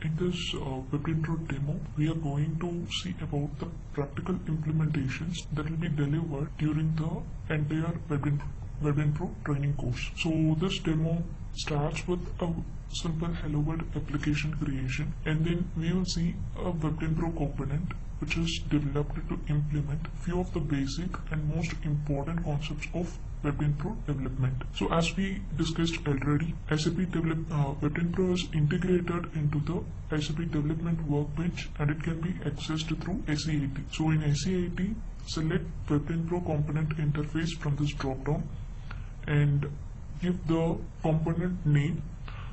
In this Dynpro demo, we are going to see about the practical implementations that will be delivered during the entire Dynpro training course. So this demo starts with a simple Hello World application creation, and then we will see a Dynpro component which is developed to implement few of the basic and most important concepts of Dynpro development. So as we discussed already, Dynpro is integrated into the SAP development workbench and it can be accessed through SAT. So in SAT, select Dynpro component interface from this drop down and give the component name.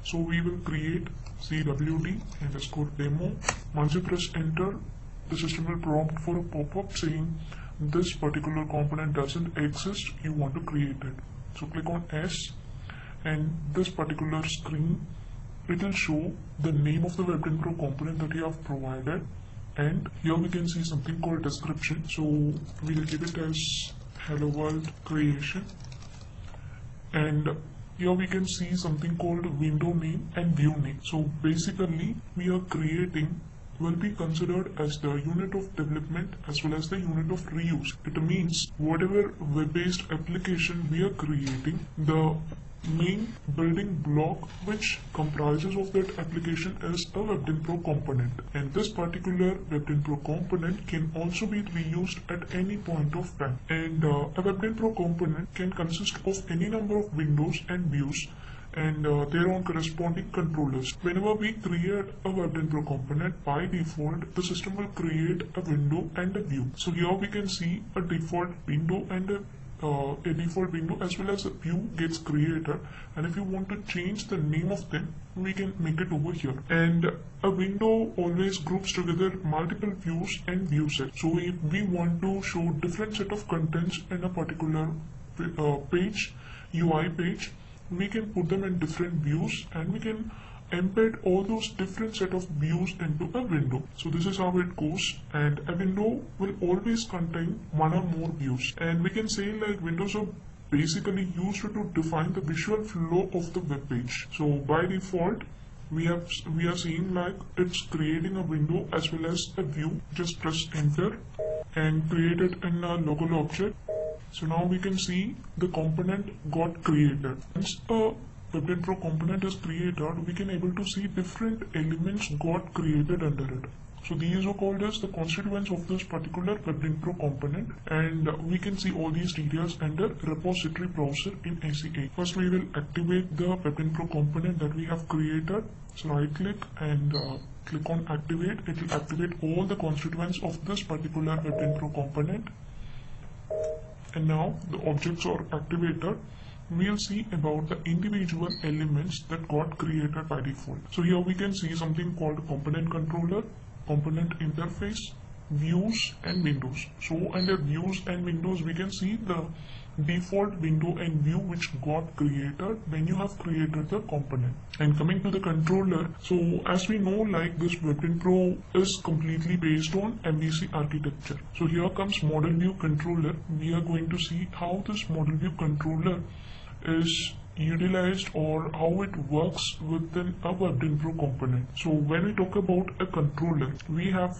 So we will create CWD_demo. Once you press enter, the system will prompt for a pop-up saying this particular component doesn't exist, you want to create it. So click on S, and this particular screen, it will show the name of the Dynpro component that you have provided, and here we can see something called description. So we'll give it as Hello World creation, and here we can see something called window name and view name. So basically we are creating will be considered as the unit of development as well as the unit of reuse. It means whatever web-based application we are creating, the main building block which comprises of that application is a Dynpro component, and this particular Dynpro component can also be reused at any point of time. And a Dynpro component can consist of any number of windows and views and their own corresponding controllers. Whenever we create a Dynpro component, by default the system will create a window and a view. So here we can see a default window and a default window as well as a view gets created, and if you want to change the name of them, we can make it over here. And a window always groups together multiple views and view sets. So if we want to show different set of contents in a particular page, UI page, we can put them in different views and we can embed all those different set of views into a window. So this is how it goes, and a window will always contain one or more views, and we can say like windows are basically used to define the visual flow of the web page. So by default we are seeing like it's creating a window as well as a view. Just press enter and create it in a local object. So now we can see the component got created. Once a Dynpro component is created, we can able to see different elements got created under it. So these are called as the constituents of this particular Dynpro component, and we can see all these details under repository browser in SAT. First we will activate the Dynpro component that we have created. So right click and click on activate. It will activate all the constituents of this particular Dynpro component. And now the objects are activated. We'll see about the individual elements that got created by default. So here we can see something called component controller, component interface, views and windows. So under views and windows we can see the default window and view which got created when you have created the component. And coming to the controller, so as we know, like this Dynpro is completely based on MVC architecture. So here comes model view controller. We are going to see how this model view controller is utilized or how it works within a Dynpro component. So when we talk about a controller, we have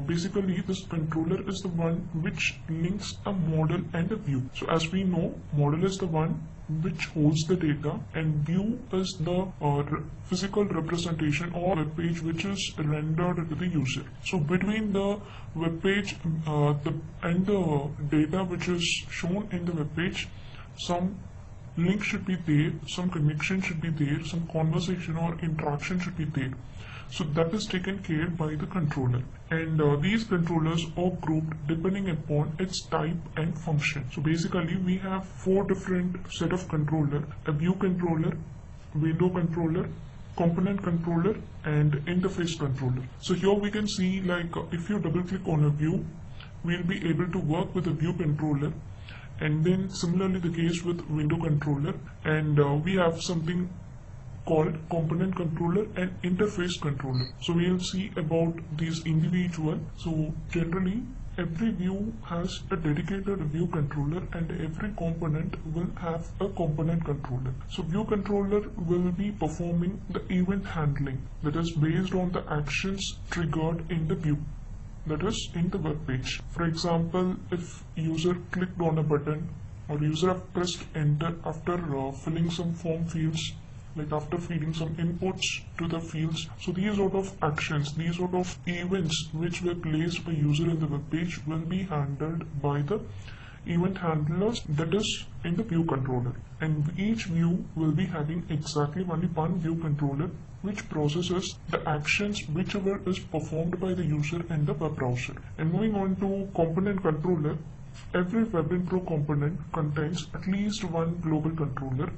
basically this controller is the one which links a model and a view. So as we know, model is the one which holds the data and view is the physical representation or web page which is rendered to the user. So between the web page and the data which is shown in the web page, some link should be there, some connection should be there, some conversation or interaction should be there. So that is taken care by the controller, and these controllers are grouped depending upon its type and function. So basically we have four different set of controller: a view controller, window controller, component controller and interface controller. So here we can see like if you double click on a view, we'll be able to work with a view controller. And then similarly the case with window controller, and we have something called component controller and interface controller. So we'll see about these individual. So generally every view has a dedicated view controller and every component will have a component controller. So view controller will be performing the event handling that is based on the actions triggered in the view, that is in the web page. For example, if user clicked on a button or user have pressed enter after filling some form fields, like after feeding some inputs to the fields. So these sort of actions, these sort of events which were placed by user in the web page will be handled by the event handlers that is in the view controller. And each view will be having exactly only one view controller which processes the actions whichever is performed by the user in the web browser. And moving on to component controller, every Dynpro component contains at least one global controller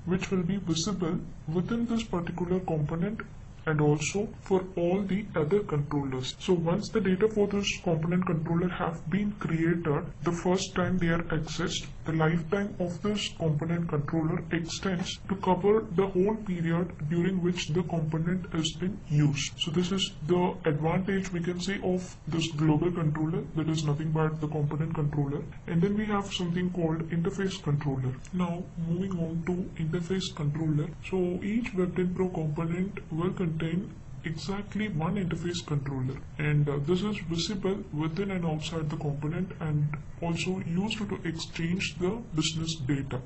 which will be visible within this particular component and also for all the other controllers. So once the data for this component controller have been created, the first time they are accessed, the lifetime of this component controller extends to cover the whole period during which the component is in use. So this is the advantage we can say of this global controller, that is nothing but the component controller. And then we have something called interface controller. Now moving on to interface controller. So each Dynpro component will contain exactly one interface controller, and this is visible within and outside the component and also used to exchange the business data.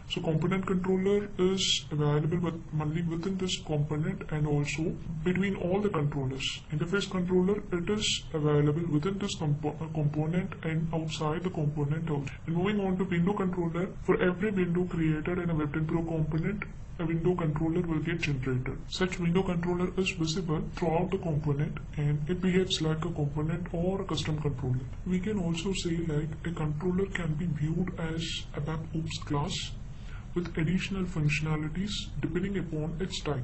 So component controller is available only within this component and also between all the controllers. Interface controller, it is available within this component and outside the component also. And moving on to window controller, for every window created in a Dynpro component, a window controller will get generated. Such window controller is visible throughout the component and it behaves like a component or a custom controller. We can also say like a controller can be viewed as ABAP OOPS class with additional functionalities depending upon its type.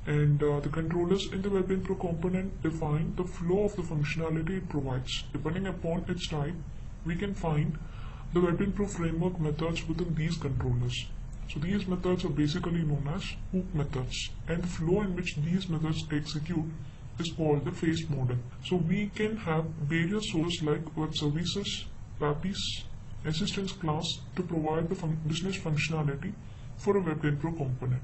And the controllers in the Dynpro component define the flow of the functionality it provides. Depending upon its type, we can find the Dynpro framework methods within these controllers. So these methods are basically known as OOP methods, and the flow in which these methods execute is called the phase model. So we can have various sources like web services, APIs, assistance class to provide the business functionality for a Dynpro component.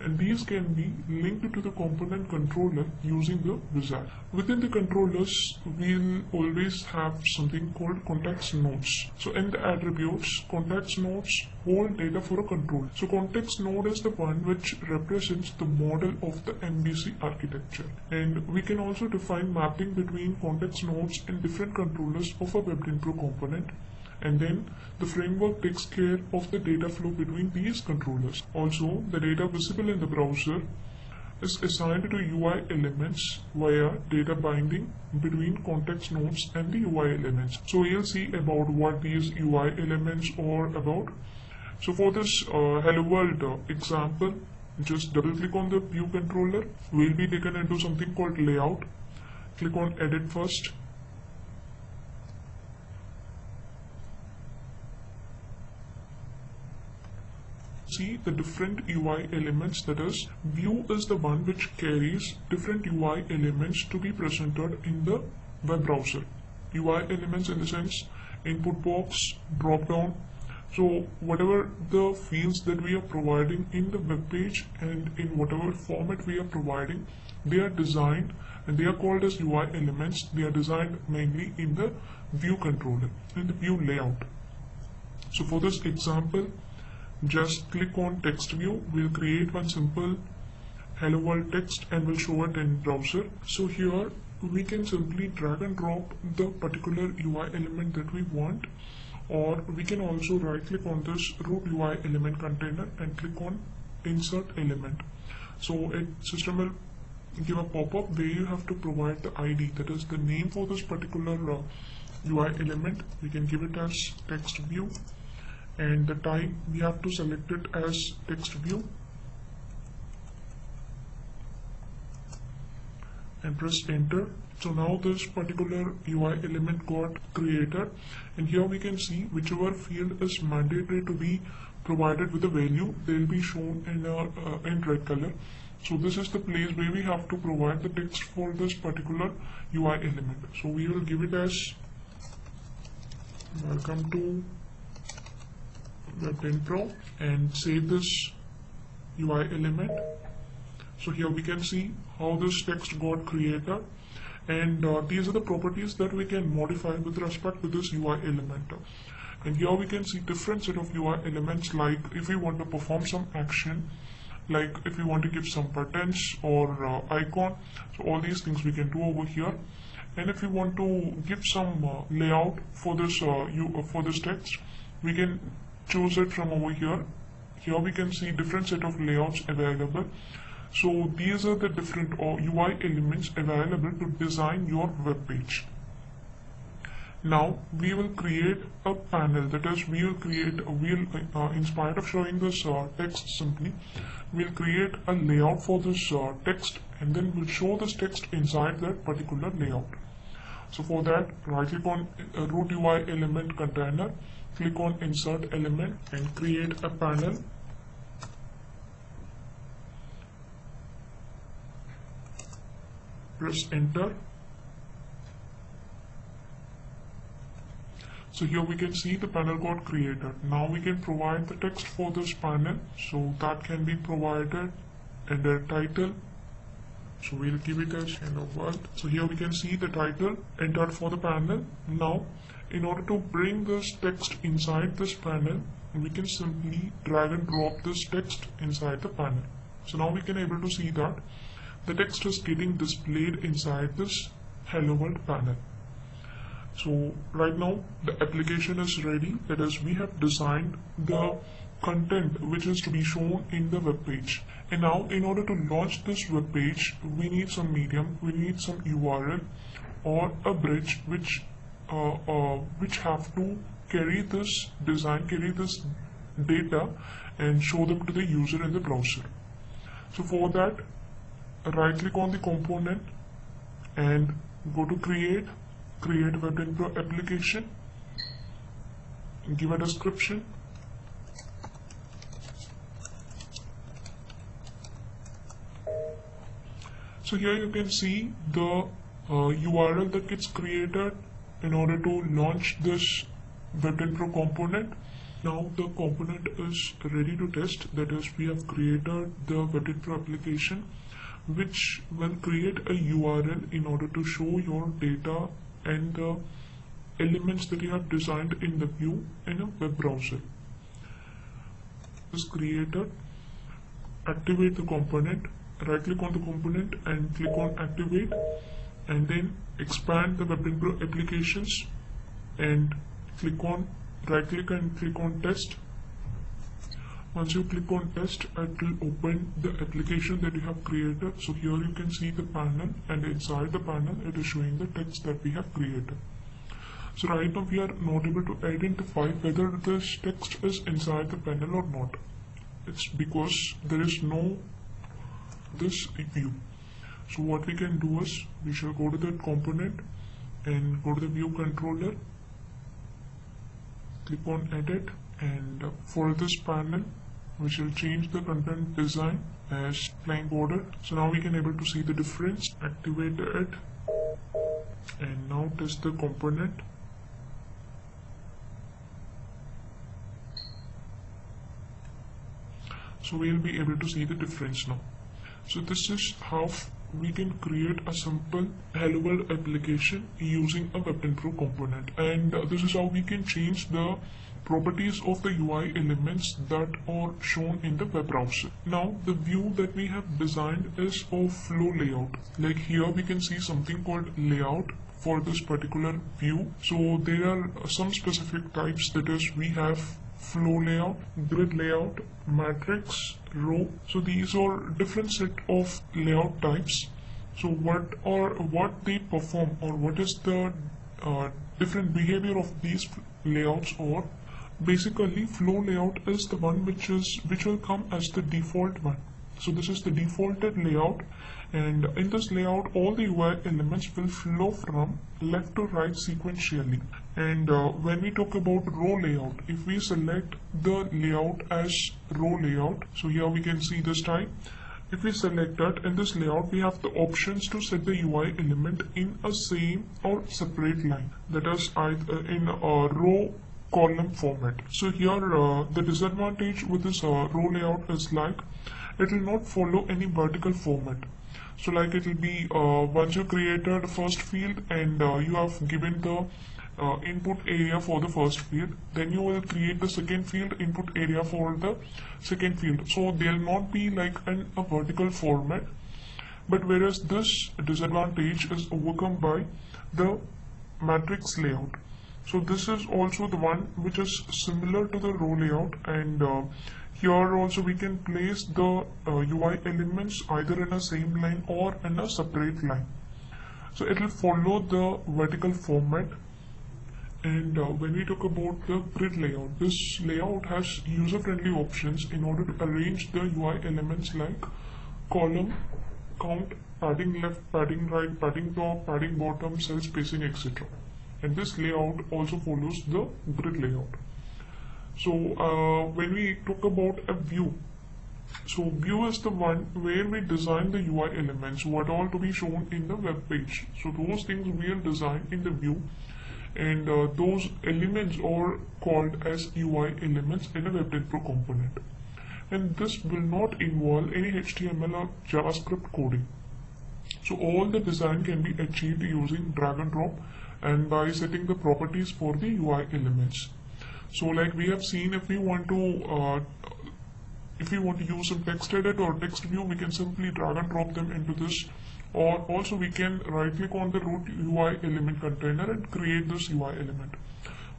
And these can be linked to the component controller using the wizard. Within the controllers, we'll always have something called context nodes. So in the attributes, context nodes hold data for a controller. So context node is the one which represents the model of the MVC architecture. And we can also define mapping between context nodes and different controllers of a Dynpro component. And then the framework takes care of the data flow between these controllers. Also, the data visible in the browser is assigned to UI elements via data binding between context nodes and the UI elements. So you'll see about what these UI elements are about. So for this Hello World example, just double click on the view controller. We'll be taken into something called layout. Click on edit first. See the different UI elements, that is, view is the one which carries different UI elements to be presented in the web browser. UI elements in the sense input box, drop down. So whatever the fields that we are providing in the web page and in whatever format we are providing, they are designed and they are called as UI elements. They are designed mainly in the view controller, in the view layout. So for this example, just click on text view. We'll create one simple hello world text and we'll show it in browser. So here we can simply drag and drop the particular UI element that we want, or we can also right click on this root UI element container and click on insert element. So system will give a pop-up where you have to provide the ID, that is the name for this particular UI element. We can give it as text view, and the type we have to select it as text view and press enter. So now this particular UI element got created, and here we can see whichever field is mandatory to be provided with a value, they will be shown in red color, So this is the place where we have to provide the text for this particular UI element. So we will give it as welcome to Dynpro and save this UI element. So here we can see how this text got created, and these are the properties that we can modify with respect to this UI element. And here we can see different set of UI elements, like if we want to perform some action, like if we want to give some buttons or icon. So all these things we can do over here. And if we want to give some layout for this text, we can choose it from over here. Here we can see different set of layouts available. So these are the different UI elements available to design your web page. Now we will create a panel, that is in spite of showing this text simply, we'll create a layout for this text, and then we'll show this text inside that particular layout. So for that, right click on root UI element container, click on insert element and create a panel. Press enter. So here we can see the panel got created. Now we can provide the text for this panel. So that can be provided under title. So we'll give it as hello world. So here we can see the title entered for the panel. Now in order to bring this text inside this panel, we can simply drag and drop this text inside the panel. So now we can able to see that the text is getting displayed inside this hello world panel. So right now the application is ready, that is we have designed the content which is to be shown in the web page. And now in order to launch this web page, we need some medium, we need some URL or a bridge which have to carry this design, carry this data and show them to the user in the browser. So for that, right click on the component and go to create web Dynpro application, give a description. So here you can see the URL that gets created in order to launch this web Dynpro component. Now the component is ready to test, that is we have created the web Dynpro application which will create a URL in order to show your data and the elements that you have designed in the view in a web browser. Is created, activate the component, right click on the component and click on activate, and then expand the web Dynpro applications and right click and click on test. Once you click on test, it will open the application that you have created. So here you can see the panel, and inside the panel it is showing the text that we have created. So right now we are not able to identify whether this text is inside the panel or not. It's because there is no this view. So what we can do is we shall go to that component and go to the view controller, click on edit, and for this panel we shall change the content design as plain border. So now we can able to see the difference, activate it, and now test the component. So we will be able to see the difference now. So this is how we can create a simple hello world application using a web Dynpro component, and this is how we can change the properties of the UI elements that are shown in the web browser. Now the view that we have designed is of flow layout. Like here we can see something called layout for this particular view. So there are some specific types, that is we have flow layout, grid layout, matrix, row. So these are different set of layout types. So what they perform, or what is the different behavior of these layouts, or basically flow layout is the one which will come as the default one. So this is the defaulted layout, and in this layout all the UI elements will flow from left to right sequentially. And when we talk about row layout, if we select the layout as row layout, so here we can see this type, If we select that, in this layout we have the options to set the UI element in a same or separate line, that is either in a row column format. So here the disadvantage with this row layout is like it will not follow any vertical format. So like it will be once you created the first field and you have given the input area for the first field, then you will create the second field input area for the second field. So there will not be like a vertical format, but whereas this disadvantage is overcome by the matrix layout. So this is also the one which is similar to the row layout, and here also we can place the UI elements either in a same line or in a separate line. So it will follow the vertical format. And when we talk about the grid layout, this layout has user-friendly options in order to arrange the UI elements like column, count, padding left, padding right, padding top, padding bottom, cell spacing, etc. And this layout also follows the grid layout. So when we talk about a view, so view is the one where we design the UI elements, what all to be shown in the web page. So those things we will design in the view, and those elements are called as UI elements in a Dynpro component. And this will not involve any HTML or JavaScript coding. So all the design can be achieved using drag and drop and by setting the properties for the UI elements. So like we have seen, if we want to use some text edit or text view, we can simply drag and drop them into this, or also we can right click on the root UI element container and create this UI element.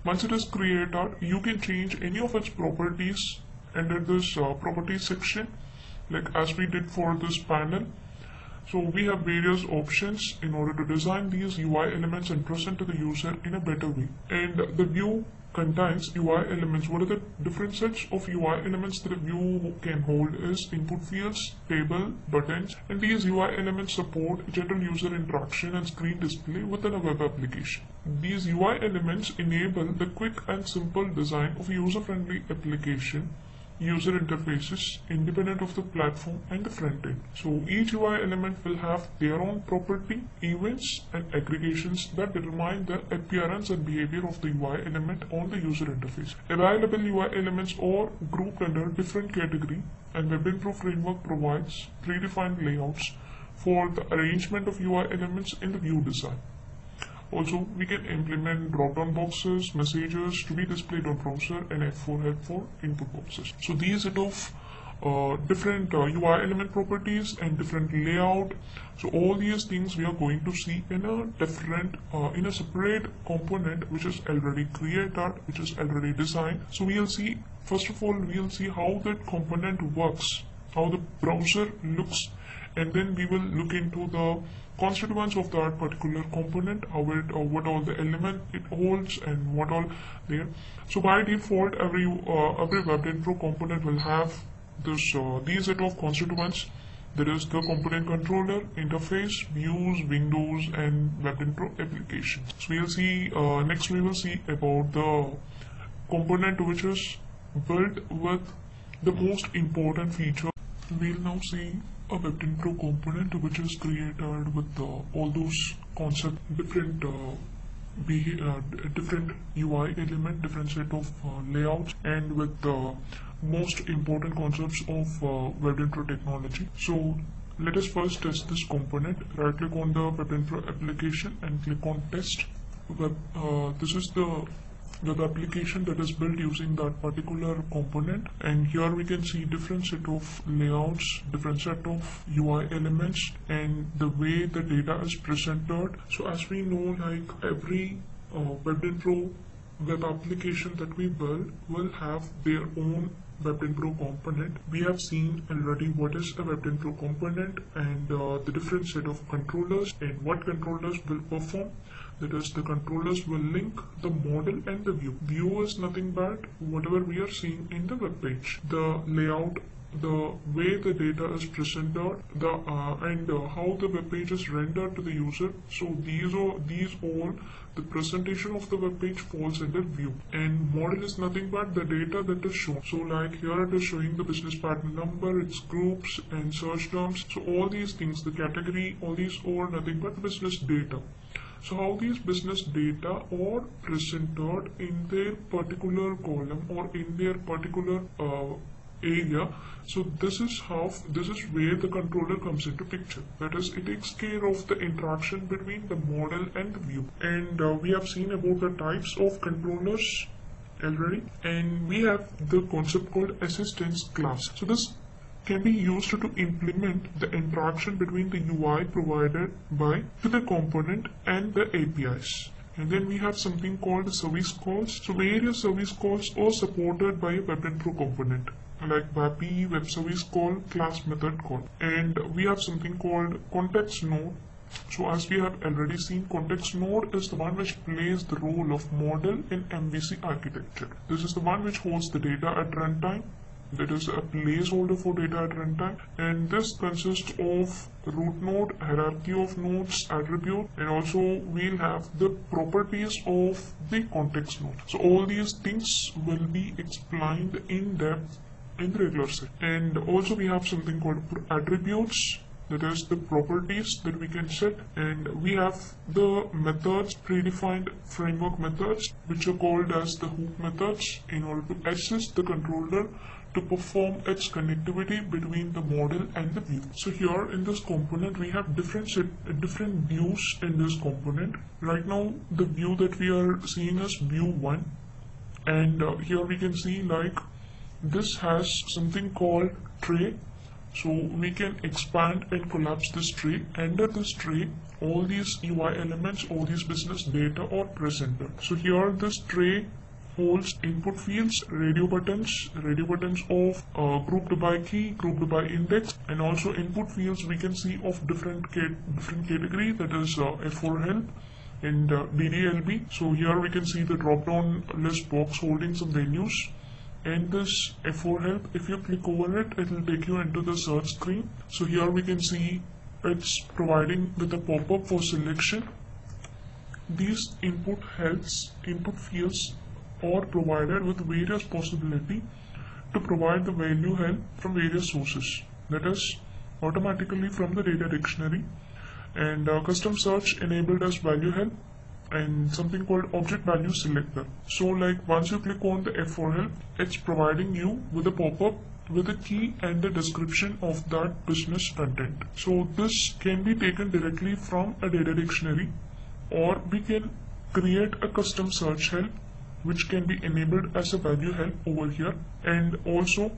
Once it is created, you can change any of its properties under this properties section, like as we did for this panel. So we have various options in order to design these UI elements and present to the user in a better way. And the view contains UI elements. What are the different sets of UI elements that a view can hold is input fields, table, buttons, and these UI elements support general user interaction and screen display within a web application. These UI elements enable the quick and simple design of user-friendly application user interfaces independent of the platform and the front end. So each UI element will have their own property, events, and aggregations that determine the appearance and behavior of the UI element on the user interface. Available UI elements are grouped under different categories, and Dynpro framework provides predefined layouts for the arrangement of UI elements in the view design. Also, we can implement drop-down boxes, messages to be displayed on browser, and F4 help for input boxes. So these set of different UI element properties and different layout. So all these things we are going to see in a different, in a separate component which is already created, which is already designed. So we'll see, first of all, we'll see how that component works, how the browser looks, and then we will look into the constituents of that particular component, how it, what all the element it holds, and what all there. So by default, every web Dynpro component will have this these set of constituents. There is the component controller, interface, views, windows, and web Dynpro application. So we'll see next we will see about the component which is built with the most important feature. We'll now see a web Dynpro component which is created with all those concepts, different different UI element, different set of layouts, and with the most important concepts of web Dynpro technology. So let us first test this component. Right click on the web Dynpro application and click on test. This is the web application that is built using that particular component, and here we can see different set of layouts, different set of UI elements, and the way the data is presented. So as we know, like every web Dynpro web application that we build will have their own web Dynpro component. We have seen already what is a web Dynpro component and the different set of controllers and what controllers will perform. That is, the controllers will link the model and the view. View is nothing but whatever we are seeing in the web page. The layout the way the data is presented, and how the web page is rendered to the user. So these all the presentation of the web page falls under view, and model is nothing but the data that is shown. So like here it is showing the business partner number, its groups and search terms. So all these things, the category, all these are nothing but business data. So how these business data are presented in their particular column or in their particular area. So this is where the controller comes into picture. That is, it takes care of the interaction between the model and the view. And we have seen about the types of controllers already, and we have the concept called assistance class. So this can be used to implement the interaction between the UI provided by the component and the APIs. And then we have something called service calls. So various service calls are supported by a Dynpro component, like WAPI, web service call, class method call. And we have something called context node. So as we have already seen, context node is the one which plays the role of model in MVC architecture. This is the one which holds the data at runtime. That is a placeholder for data at runtime, and this consists of root node, hierarchy of nodes, attribute, and also we'll have the properties of the context node. So all these things will be explained in depth in the regular set. And also we have something called attributes, that is the properties that we can set, and we have the methods, predefined framework methods, which are called as the hook methods, in order to assist the controller to perform its connectivity between the model and the view. So here in this component we have different views in this component. Right now the view that we are seeing is view 1, and here we can see like this has something called tray. So we can expand and collapse this tray. Under this tray, all these UI elements, all these business data are presented. So here this tray holds input fields, radio buttons of grouped by key, grouped by index, and also input fields we can see of different category, that is F4 help and DDLB. So here we can see the drop down list box holding some values. And this F4 help, if you click over it, it will take you into the search screen. So here we can see it's providing with a pop-up for selection. These input fields are provided with various possibility to provide the value help from various sources. That is automatically from the data dictionary, and custom search enabled as value help, and something called object value selector. So like once you click on the F4 help, it's providing you with a pop-up with a key and the description of that business content. So this can be taken directly from a data dictionary, or we can create a custom search help which can be enabled as a value help over here. And also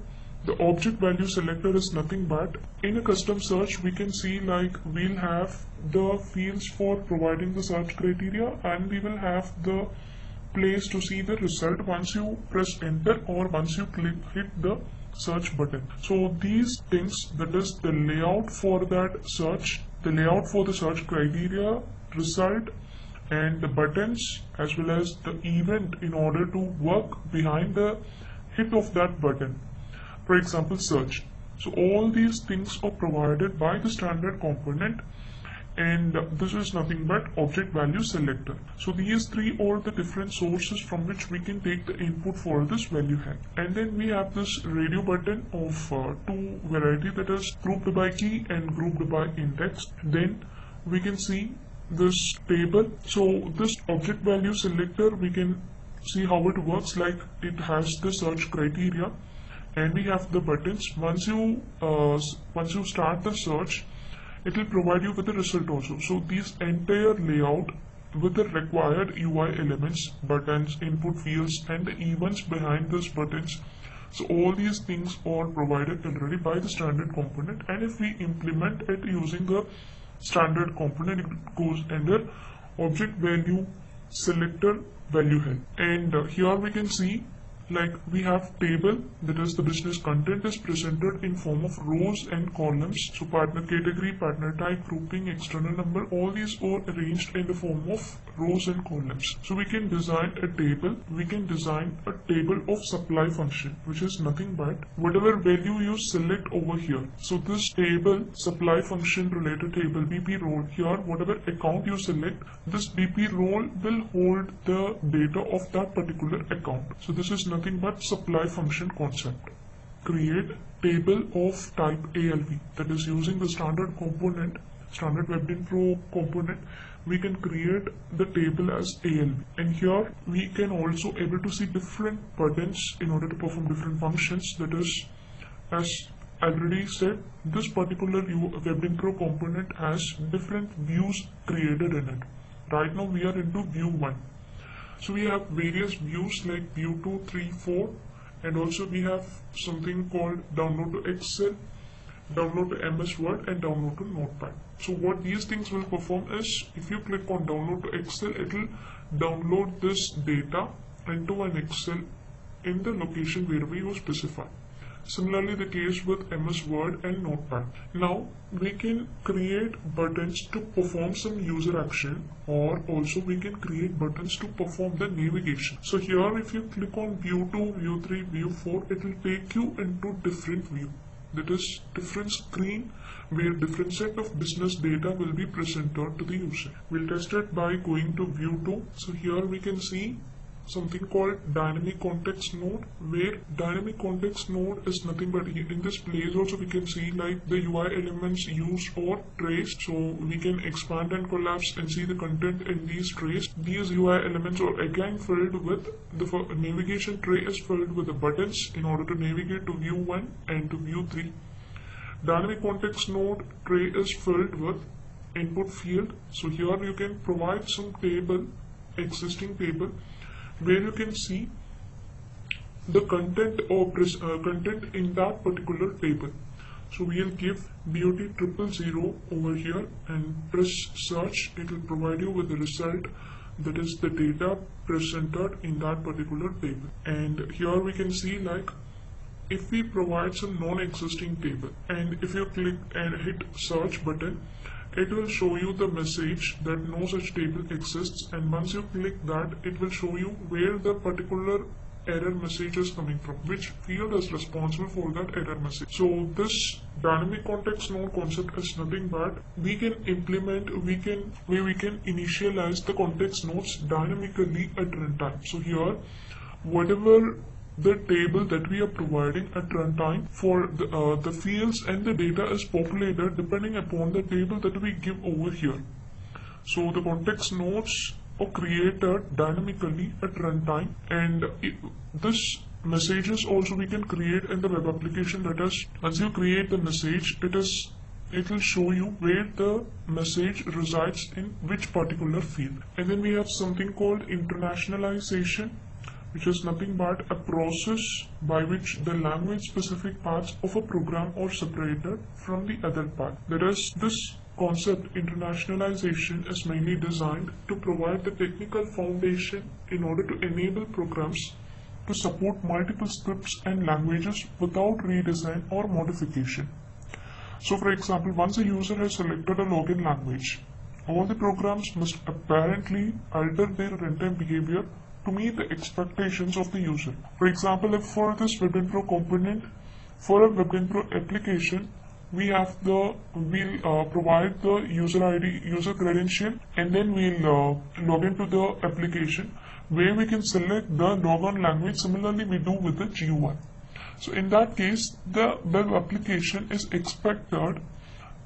the object value selector is nothing but, in a custom search we can see like we'll have the fields for providing the search criteria, and we will have the place to see the result once you press enter or once you hit the search button. So these things, that is the layout for that search, the layout for the search criteria, result, and the buttons, as well as the event in order to work behind the hit of that button. For example, search. So all these things are provided by the standard component, and this is nothing but object value selector. So these three are the different sources from which we can take the input for this value help. And then we have this radio button of two variety, that is grouped by key and grouped by index. Then we can see this table. So this object value selector, we can see how it works. Like it has the search criteria, and we have the buttons. Once you start the search, it will provide you with the result also. So this entire layout with the required UI elements, buttons, input fields, and the events behind these buttons. So all these things are provided already by the standard component, and if we implement it using the standard component, it goes under object value selector value help. And here we can see like we have table, that is the business content is presented in form of rows and columns. So partner category, partner type, grouping, external number, all these are arranged in the form of rows and columns. So we can design a table. We can design a table of supply function, which is nothing but whatever value you select over here. So this table, supply function related table, BP role, here whatever account you select, this BP role will hold the data of that particular account. So this is nothing but supply function concept. Create table of type ALV, that is using the standard component, standard Dynpro component, we can create the table as ALV. And here we can also able to see different buttons in order to perform different functions. That is, as already said, this particular Dynpro component has different views created in it. Right now we are into view 1. So we have various views like view 2, 3, 4, and also we have something called download to Excel, download to MS Word, and download to Notepad. So what these things will perform is, if you click on download to Excel, it will download this data into an Excel in the location wherever you specify. Similarly, the case with MS Word and Notepad. Now, we can create buttons to perform some user action, or also we can create buttons to perform the navigation. So here, if you click on view 2, view 3, view 4, it will take you into different view. That is different screen where different set of business data will be presented to the user. We'll test it by going to view 2. So here we can see something called dynamic context node, where dynamic context node is nothing but in this place also we can see like the UI elements used or traced. So we can expand and collapse and see the content in these trays. These UI elements are again filled with the navigation tray is filled with the buttons in order to navigate to view 1 and to view 3. Dynamic context node tray is filled with input field. So here you can provide some table, existing table, where you can see the content or content in that particular table. So we'll give BOT 000 over here and press search. It will provide you with the result, that is the data presented in that particular table. And here we can see like if we provide some non-existing table, and if you click and hit search button, it will show you the message that no such table exists, and once you click that, it will show you where the particular error message is coming from, which field is responsible for that error message. So this dynamic context node concept is nothing but we can implement, we can initialize the context nodes dynamically at runtime. So here, whatever the table that we are providing at runtime for the fields and the data is populated depending upon the table that we give over here. So the context nodes are created dynamically at runtime, and this messages also we can create in the web application. That is, once you create the message, it will show you where the message resides in which particular field. And then we have something called internationalization, which is nothing but a process by which the language specific parts of a program are separated from the other part. That is, this concept internationalization is mainly designed to provide the technical foundation in order to enable programs to support multiple scripts and languages without redesign or modification. So for example, once a user has selected a login language, all the programs must apparently alter their runtime behavior to meet the expectations of the user. For example, if for this Dynpro component, for a Dynpro application, we'll provide the user ID, user credential, and then we'll log into the application where we can select the logon language. Similarly, we do with the GUI. So in that case, the web application is expected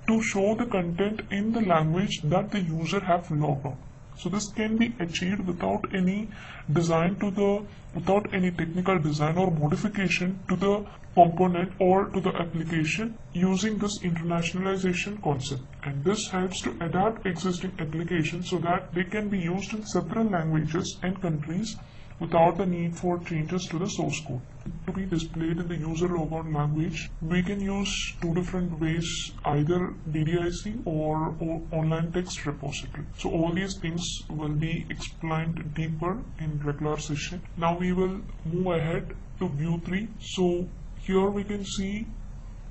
to show the content in the language that the user have logged on. So this can be achieved without any without any technical design or modification to the component or to the application using this internationalization concept. And this helps to adapt existing applications so that they can be used in several languages and countries without the need for changes to the source code. To be displayed in the user logon language, we can use two different ways, either DDIC or online text repository. So all these things will be explained deeper in regular session. Now we will move ahead to view 3. So here we can see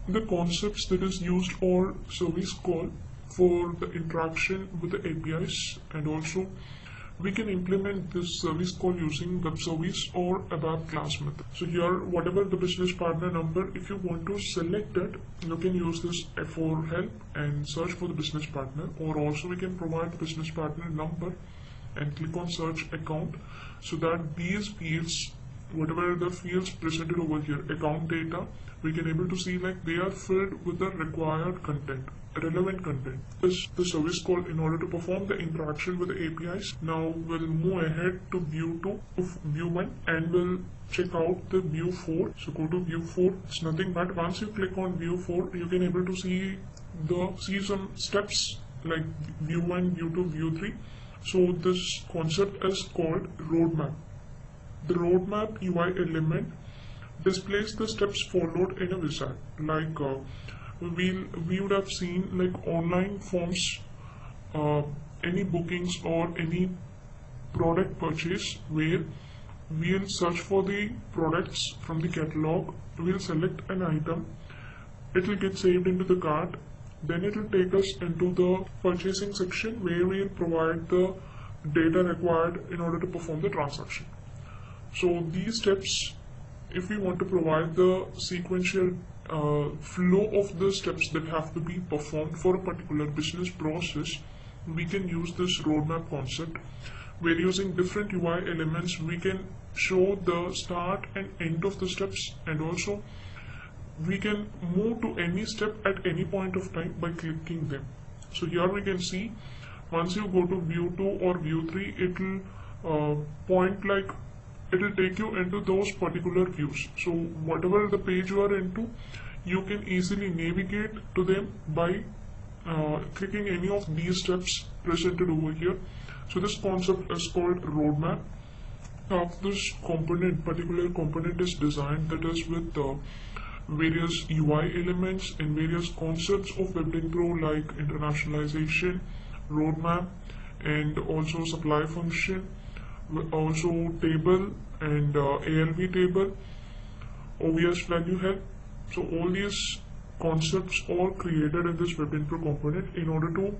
the concepts that is used or service call for the interaction with the APIs, and also we can implement this service call using web service or ABAP class method. So here, whatever the business partner number, if you want to select it, you can use this F4 help and search for the business partner, or also we can provide the business partner number and click on search account, so that these fields, whatever the fields presented over here, account data, we can able to see like they are filled with the required content, relevant content. This is the service call in order to perform the interaction with the APIs. Now we'll move ahead to view 2, view 1, and we'll check out the view 4. So go to view 4. It's nothing but once you click on view 4, you can able to see some steps like view 1, view 2, view 3. So this concept is called roadmap. The roadmap UI element displays the steps followed in a wizard. Like we would have seen like online forms, any bookings or any product purchase, where we'll search for the products from the catalog, we'll select an item, it will get saved into the cart, then it will take us into the purchasing section where we'll provide the data required in order to perform the transaction. So these steps, if we want to provide the sequential flow of the steps that have to be performed for a particular business process, we can use this roadmap concept, where using different UI elements we can show the start and end of the steps, and also we can move to any step at any point of time by clicking them. So here we can see, once you go to view 2 or view 3, it will it will take you into those particular views. So whatever the page you are into, you can easily navigate to them by clicking any of these steps presented over here. So this concept is called roadmap. Now this particular component is designed, that is with various UI elements and various concepts of Dynpro, like internationalization, roadmap, and also supply function, also table and ALV table, OVS value help. So all these concepts are created in this Dynpro component in order to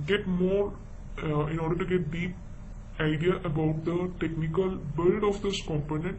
get deep idea about the technical build of this component